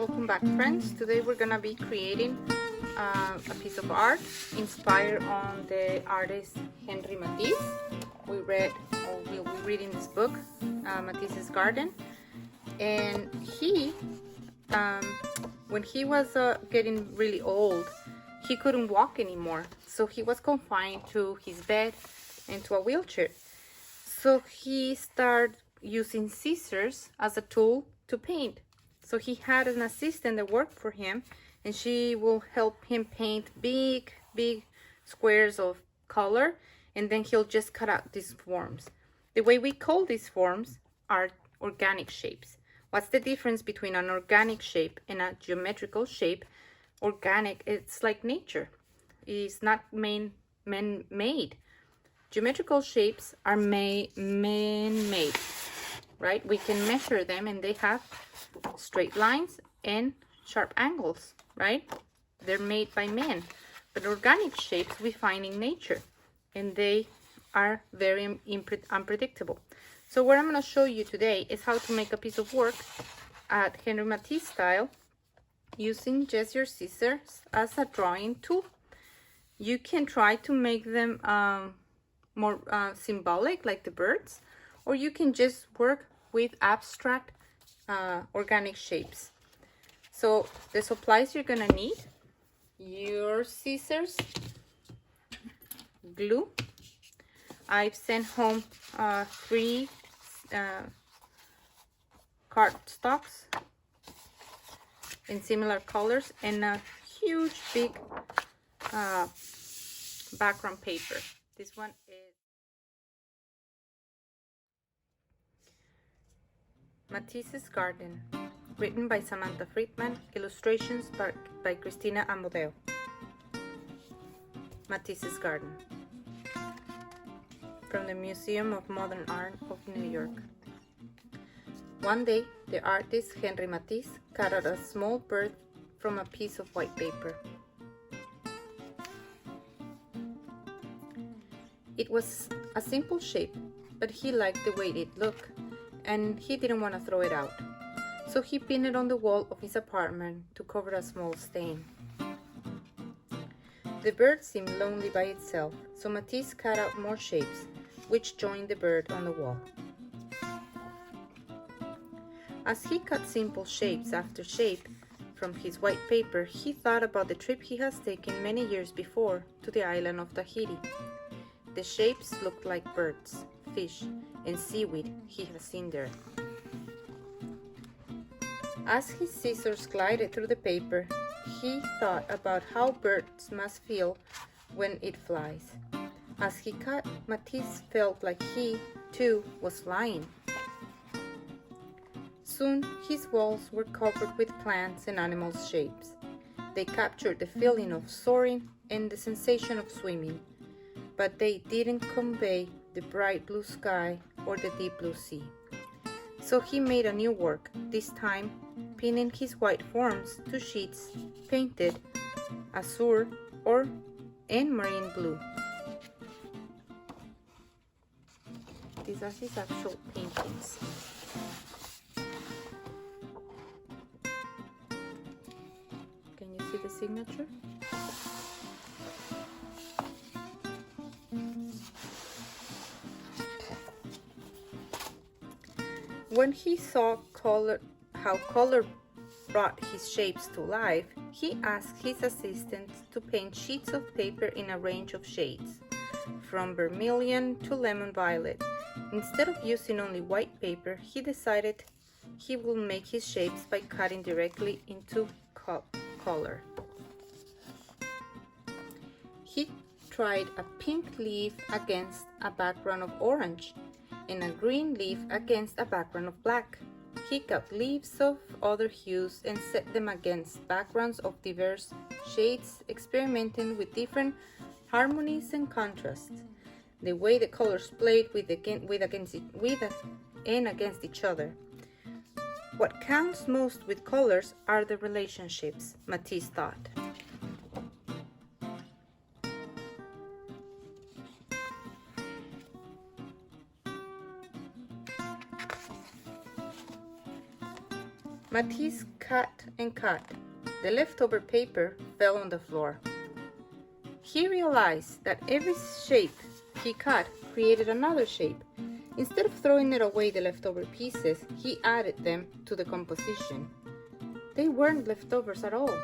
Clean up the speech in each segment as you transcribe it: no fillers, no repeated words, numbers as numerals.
welcome back, friends. Today we're gonna be creating a piece of art inspired on the artist Henry Matisse. We'll be reading this book, Matisses Garden, and he when he was getting really old, he couldn't walk anymore, so he was confined to his bed and to a wheelchair. So he started using scissors as a tool to paint. So he had an assistant that worked for him, and she will help him paint big squares of color, and then he'll just cut out these forms. The way we call these forms are organic shapes. What's the difference between an organic shape and a geometrical shape? Organic, it's like nature. It's not man-made. Geometrical shapes are man-made, right? We can measure them, and they have straight lines and sharp angles, right? They're made by man. But organic shapes we find in nature, and they are very unpredictable. So what I'm going to show you today is how to make a piece of work at Henry Matisse style using just your scissors as a drawing tool. You can try to make them more symbolic, like the birds, or you can just work with abstract organic shapes. So the supplies you're gonna need: your scissors, glue. I've sent home 3 cardstocks in similar colors, and a huge big background paper. This one is Matisses Garden, written by Samantha Friedman, illustrations by Cristina Amodeo. Matisses Garden, from the Museum of Modern Art of New York. One day, the artist Henry Matisse cut out a small bird from a piece of white paper. It was a simple shape, but he liked the way it looked, and he didn't want to throw it out. So he pinned it on the wall of his apartment to cover a small stain. The bird seemed lonely by itself, so Matisse cut out more shapes, which joined the bird on the wall. As he cut simple shapes after shape from his white paper, he thought about the trip he has taken many years before to the island of Tahiti. The shapes looked like birds, fish, and seaweed he has seen there. As his scissors glided through the paper, he thought about how birds must feel when it flies. As he cut, Matisse felt like he, too, was flying. Soon, his walls were covered with plants and animals' shapes. They captured the feeling of soaring and the sensation of swimming, but they didn't convey the bright blue sky or the deep blue sea. So he made a new work, this time pinning his white forms to sheets painted azure and marine blue. These are his actual paintings. Can you see the signature? When he saw how color brought his shapes to life, he asked his assistant to paint sheets of paper in a range of shades, from vermilion to lemon violet. Instead of using only white paper, he decided he would make his shapes by cutting directly into color. He tried a pink leaf against a background of orange, and a green leaf against a background of black. He cut leaves of other hues and set them against backgrounds of diverse shades, experimenting with different harmonies and contrasts. The way the colors played against each other. What counts most with colors are the relationships, Matisse thought. Matisse cut and cut. The leftover paper fell on the floor. He realized that every shape he cut created another shape. Instead of throwing it away, the leftover pieces, he added them to the composition. They weren't leftovers at all.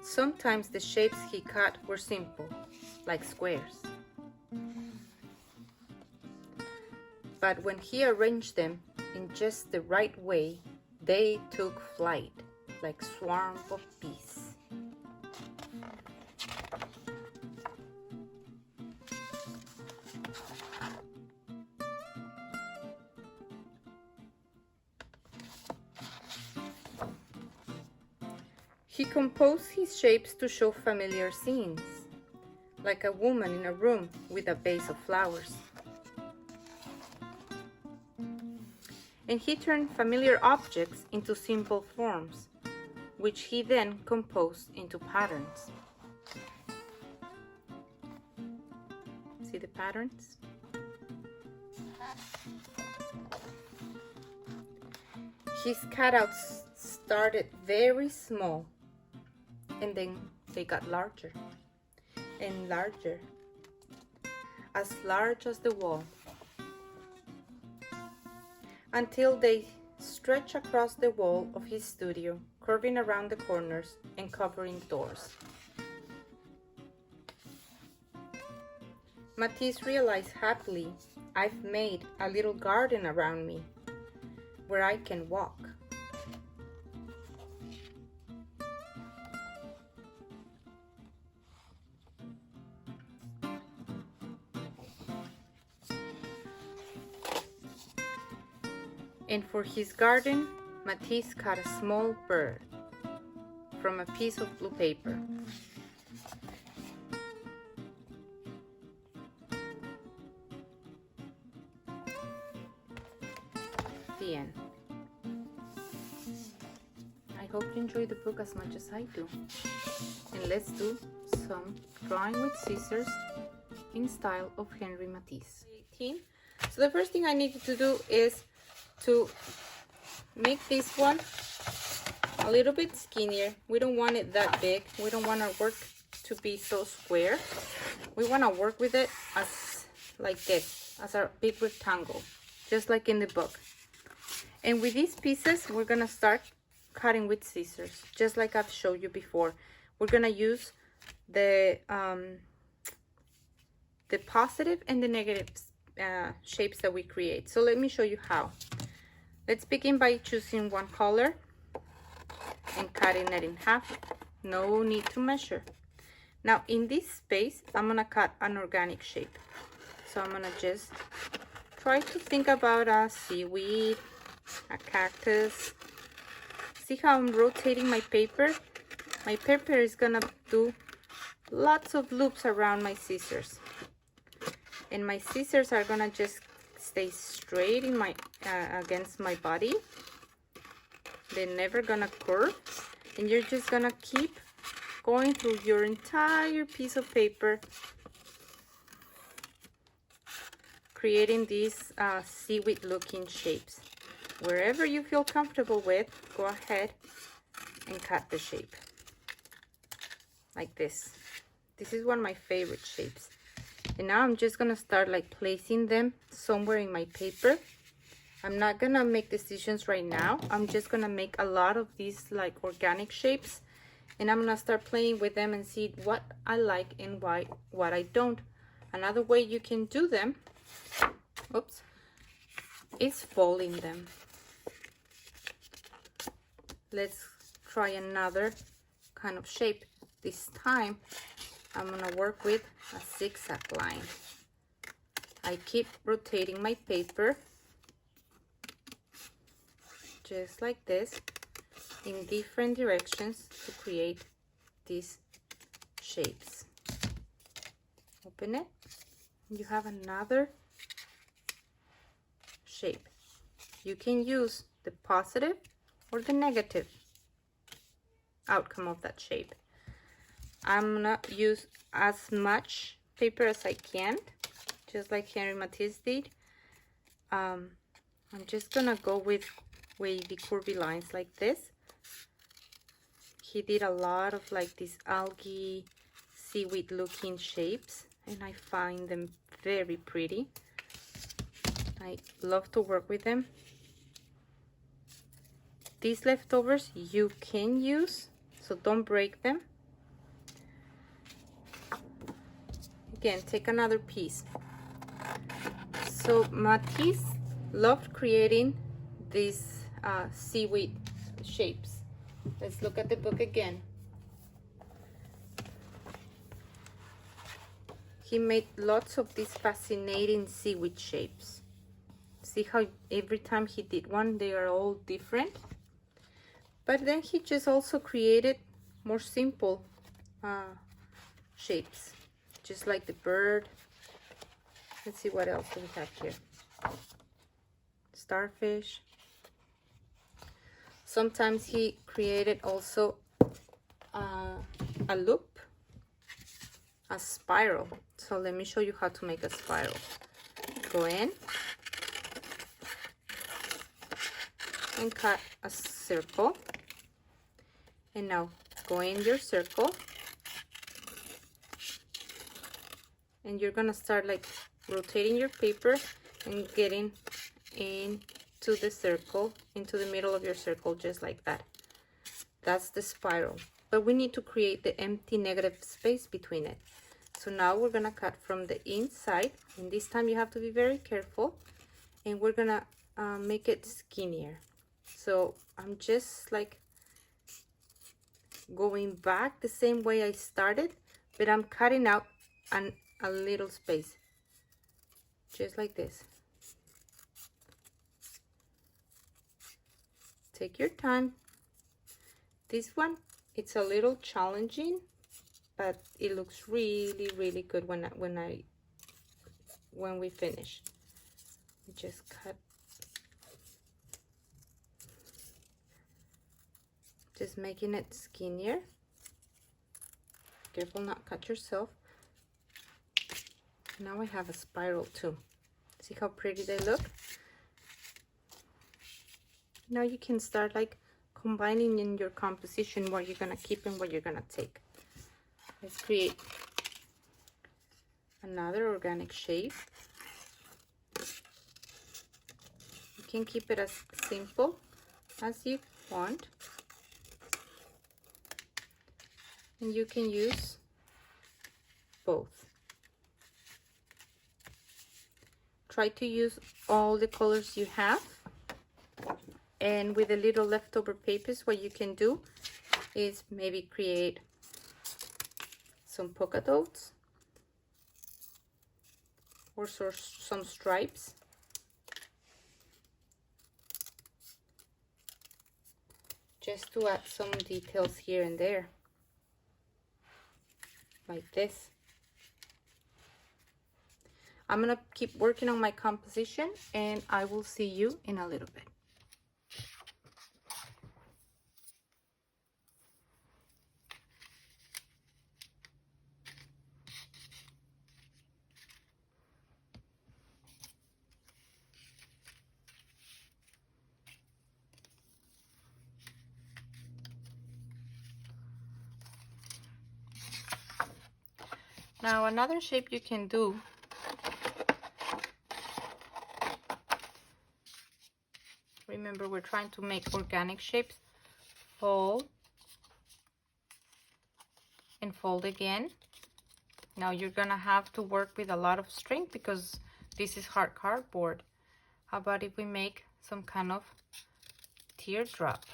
Sometimes the shapes he cut were simple, like squares. But when he arranged them in just the right way, they took flight, like swarms of bees. He composed his shapes to show familiar scenes, like a woman in a room with a vase of flowers. And he turned familiar objects into simple forms, which he then composed into patterns. See the patterns? His cutouts started very small, and then they got larger and larger, as large as the wall, until they stretched across the wall of his studio, curving around the corners and covering doors. Matisse realized happily, I've made a little garden around me where I can walk. And for his garden, Matisse cut a small bird from a piece of blue paper. The end. I hope you enjoy the book as much as I do. And let's do some drawing with scissors in style of Henri Matisse. 18. So the first thing I need to do is to make this one a little bit skinnier. We don't want it that big. We don't want our work to be so square. We want to work with it as like this, as a big rectangle, just like in the book. And with these pieces, we're gonna start cutting with scissors, just like I've showed you before. We're gonna use the positive and the negative shapes that we create. So let me show you how. Let's begin by choosing one color and cutting it in half. No need to measure. Now in this space, I'm gonna cut an organic shape. So I'm gonna just try to think about a seaweed, a cactus. See how I'm rotating my paper? My paper is gonna do lots of loops around my scissors. And my scissors are gonna just stay straight in my against my body. They're never gonna curve, and you're just gonna keep going through your entire piece of paper, creating these seaweed looking shapes. Wherever you feel comfortable with, go ahead and cut the shape like this. This is one of my favorite shapes. And now I'm just gonna start like placing them somewhere in my paper. I'm not gonna make decisions right now. I'm just gonna make a lot of these like organic shapes, and I'm gonna start playing with them and see what I like and what I don't. Another way you can do them, oops, is folding them. Let's try another kind of shape. This time I'm gonna work with a zigzag line. I keep rotating my paper just like this in different directions to create these shapes. Open it. You have another shape. You can use the positive or the negative outcome of that shape. I'm gonna use as much paper as I can, just like Henry Matisse did. I'm just gonna go with wavy curvy lines like this. He did a lot of like these algae, seaweed looking shapes, and I find them very pretty. I love to work with them. These leftovers you can use, so don't break them. Again, take another piece. So Matisse loved creating these seaweed shapes. Let's look at the book again. He made lots of these fascinating seaweed shapes. See how every time he did one, they are all different? But then he just also created more simple shapes, just like the bird. Let's see what else do we have here. Starfish. Sometimes he created also a loop, a spiral. So let me show you how to make a spiral. Go in and cut a circle, and now go in your circle, and you're gonna start like rotating your paper and getting into the circle, into the middle of your circle, just like that. That's the spiral, but we need to create the empty negative space between it. So now we're gonna cut from the inside, and this time you have to be very careful, and we're gonna make it skinnier. So I'm just like going back the same way I started, but I'm cutting out a little space, just like this. Take your time. This one, it's a little challenging, but it looks really, really good when we finish. We just cut. Just making it skinnier. Careful not cut yourself. Now I have a spiral too. See how pretty they look? Now you can start like combining in your composition what you're gonna keep and what you're gonna take. Let's create another organic shape. You can keep it as simple as you want. And you can use both. Try to use all the colors you have. And with the little leftover papers, what you can do is maybe create some polka dots or some stripes. Just to add some details here and there. Like this. I'm gonna keep working on my composition, and I will see you in a little bit. Now another shape you can do, remember we're trying to make organic shapes, fold and fold again. Now you're gonna have to work with a lot of strength because this is hard cardboard. How about if we make some kind of teardrop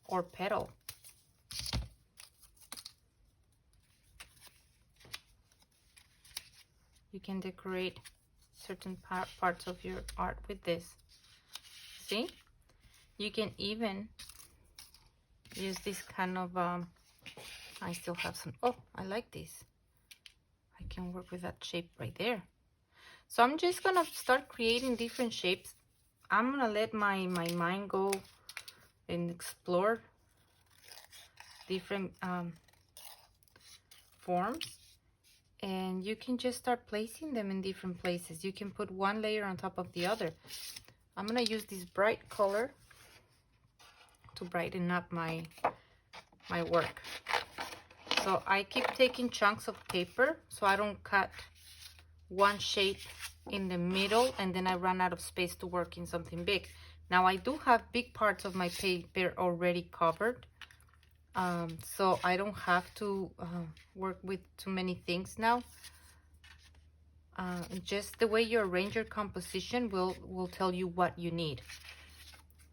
or petal? You can decorate certain parts of your art with this. See? You can even use this kind of, I still have some, oh, I like this. I can work with that shape right there. So I'm just gonna start creating different shapes. I'm gonna let my mind go and explore different forms, and you can just start placing them in different places. You can put one layer on top of the other. I'm gonna use this bright color to brighten up my work. So I keep taking chunks of paper so I don't cut one shape in the middle and then I run out of space to work in something big. Now I do have big parts of my paper already covered, so I don't have to work with too many things now. Just the way you arrange your composition will tell you what you need.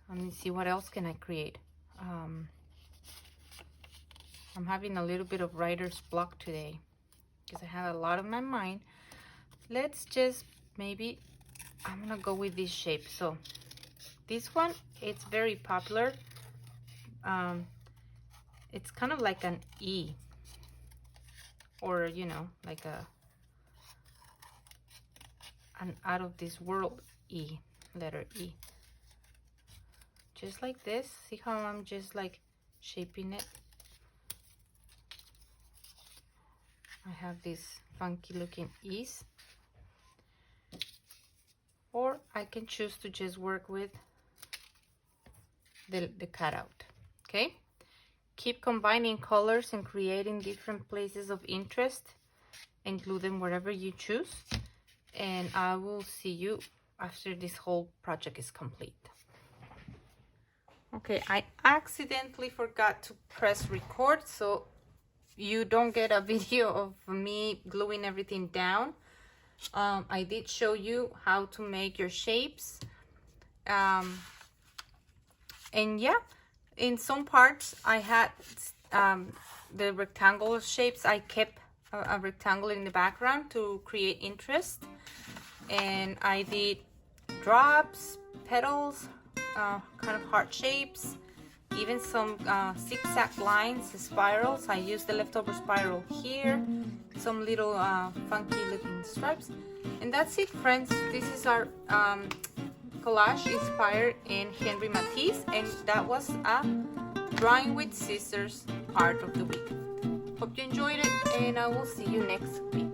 Let me see, what else can I create? I'm having a little bit of writer's block today because I have a lot on my mind. Let's just maybe, I'm gonna go with this shape. So this one, it's very popular. It's kind of like an E, or you know, like an out of this world E, letter E. Just like this. See how I'm just like shaping it? I have these funky looking E's. Or I can choose to just work with the cutout. Okay? Keep combining colors and creating different places of interest. Include them wherever you choose. And I will see you after this whole project is complete. Okay, I accidentally forgot to press record, so you don't get a video of me gluing everything down. I did show you how to make your shapes. And yeah, in some parts I had the rectangular shapes. I kept a rectangle in the background to create interest. And I did drops, petals, kind of heart shapes, even some zigzag lines, spirals. I used the leftover spiral here, some little funky looking stripes. And that's it, friends. This is our collage inspired in Henry Matisse, and that was a drawing with scissors art of the week. Hope you enjoyed it, and I will see you next week.